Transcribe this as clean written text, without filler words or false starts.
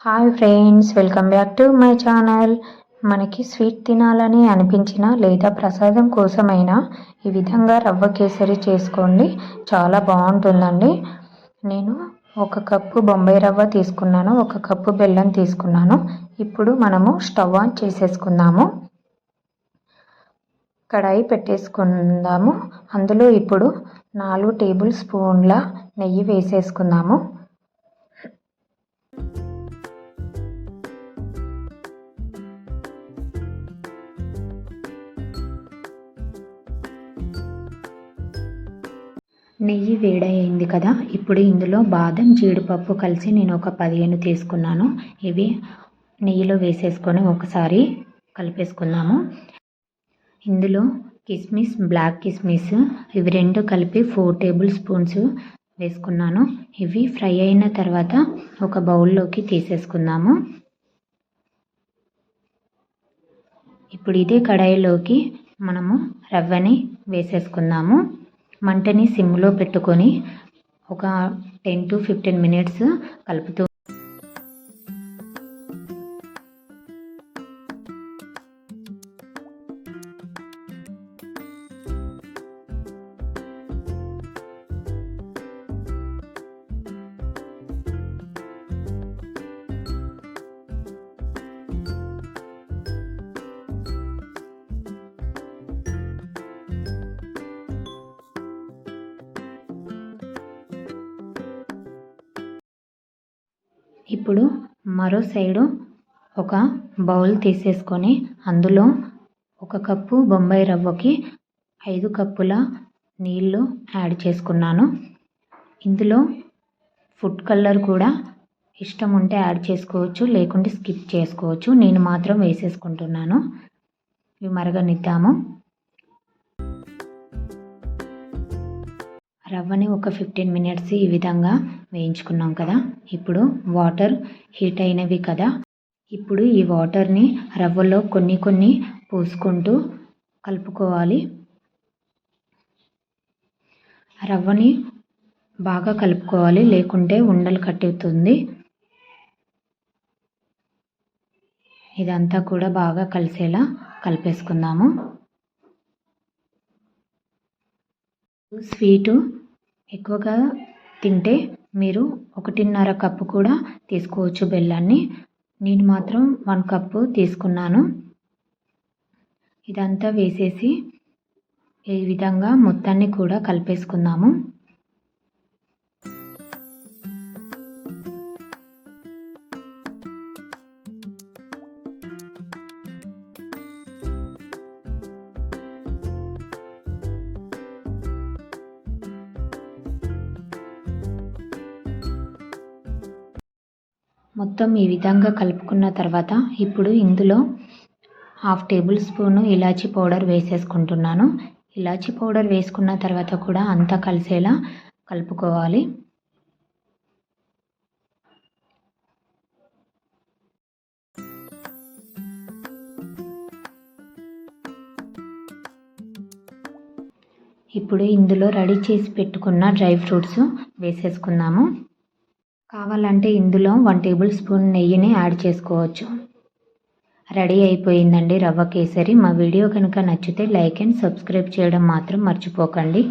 Hi friends, welcome back to my channel. మనకి sweet తినాలని అనిపించిన లేదా ప్రసాదం కోసమైనా ఈ విధంగా రవ్వ కేసరి చేసుకోండి, చాలా బాగుంటుందండి. నేను 1 కప్పు బొంబాయి రవ్వ తీసుకున్నాను, 1 కప్పు బెల్లం తీసుకున్నాను. ఇప్పుడు మనము స్టవ్ ఆన్ చేసేసుకుందాము. కడాయి పెట్టేసుకుందాము. అందులో ఇప్పుడు 4 టేబుల్ స్పూన్ల నెయ్యి వేసేసుకుందాము. నెయ్యి వేడయింది కదా, ఇప్పుడు ఇందులో బాదం జీడిపప్పు కలిసి నేను ఒక 15 తీసుకున్నాను. ఇవి నెయ్యిలో వేసేసుకొని ఒకసారి కలిపేసుకుందాము. ఇందులో కిస్మిస్, బ్లాక్ కిస్మిస్ ఇవి 2 కలిపి 4 టేబుల్ స్పూన్స్ వేసుకున్నాను. ఇవి ఫ్రై అయిన తర్వాత ఒక బౌల్లోకి తీసేసుకుందాము. ఇప్పుడు ఇదే కడాయిలోకి మనము రవ్వని వేసేసుకుందాము. మంటని సిమ్లో పెట్టుకొని ఒక 10 to 15 మినిట్స్ కలుపుతూ ఇప్పుడు మరో సైడు ఒక బౌల్ తీసేసుకొని అందులో 1 కప్పు బొంబాయి రవ్వకి 5 కప్పుల నీళ్ళు యాడ్ చేసుకున్నాను. ఇందులో ఫుడ్ కలర్ కూడా ఇష్టం ఉంటే యాడ్ చేసుకోవచ్చు, లేకుంటే స్కిప్ చేసుకోవచ్చు. నేను మాత్రం వేసేసుకుంటున్నాను. ఇవి మరగనిద్దాము. రవ్వని ఒక 15 మినిట్స్ ఈ విధంగా వేయించుకున్నాం కదా. ఇప్పుడు వాటర్ హీట్ అయినవి కదా, ఇప్పుడు ఈ వాటర్ని రవ్వలో కొన్ని పోసుకుంటూ కలుపుకోవాలి. రవ్వని బాగా కలుపుకోవాలి, లేకుంటే ఉండలు కట్టుతుంది. ఇదంతా కూడా బాగా కలిసేలా కలిపేసుకుందాము. స్వీటు ఎక్కువగా తింటే మీరు 1.5 కప్పు కూడా తీసుకోవచ్చు బెల్లాన్ని. నేను మాత్రం 1 కప్పు తీసుకున్నాను. ఇదంతా వేసేసి ఈ విధంగా మొత్తాన్ని కూడా కలిపేసుకుందాము. మొత్తం ఈ విధంగా కలుపుకున్న తర్వాత ఇప్పుడు ఇందులో 1/2 టేబుల్ స్పూను ఇలాచీ పౌడర్ వేసేసుకుంటున్నాను. ఇలాచీ పౌడర్ వేసుకున్న తర్వాత కూడా అంతా కలిసేలా కలుపుకోవాలి. ఇప్పుడు ఇందులో రెడీ చేసి పెట్టుకున్న డ్రై ఫ్రూట్స్ వేసేసుకుందాము. కావాలంటే ఇందులో 1 టేబుల్ స్పూన్ నెయ్యిని యాడ్ చేసుకోవచ్చు. రెడీ అయిపోయిందండి రవ్వ కేసరి. మా వీడియో కనుక నచ్చితే లైక్ అండ్ సబ్స్క్రైబ్ చేయడం మాత్రం మర్చిపోకండి.